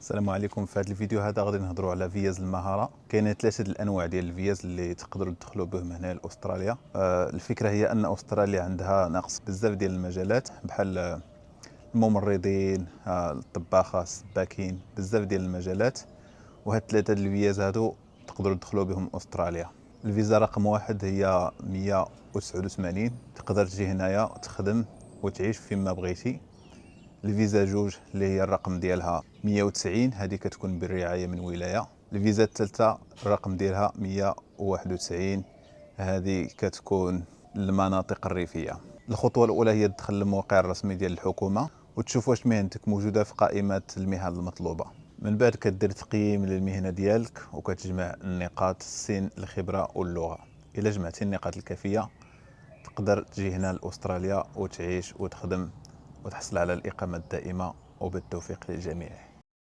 السلام عليكم. في هذا الفيديو هذا غادي نهضروا على فيز المهاره. كاينين ثلاثه الانواع ديال الفيز اللي تقدروا تدخلوا بهم هنا لاستراليا. الفكره هي ان استراليا عندها نقص بزاف ديال المجالات بحال الممرضين، الطباخه، السباكين، بزاف ديال المجالات. وهاد ثلاثه الفيز هادو تقدروا تدخلوا بهم استراليا. الفيزا رقم واحد هي 189، تقدر تجي هنايا تخدم وتعيش فيما بغيتي. الفيزا جوج اللي هي الرقم ديالها 190، هذه كتكون بالرعايه من ولايه. الفيزا الثالثه الرقم ديالها 191، هذه كتكون للمناطق الريفيه. الخطوه الاولى هي تدخل الموقع الرسمي ديال الحكومه وتشوف واش مهنتك موجوده في قائمه المهن المطلوبه. من بعد كدير تقييم للمهنه ديالك وكتجمع النقاط، السن، الخبره واللغه. الا جمعتي النقاط الكافيه تقدر تجي هنا لاستراليا وتعيش وتخدم وتحصل على الإقامة الدائمة، وبالتوفيق للجميع.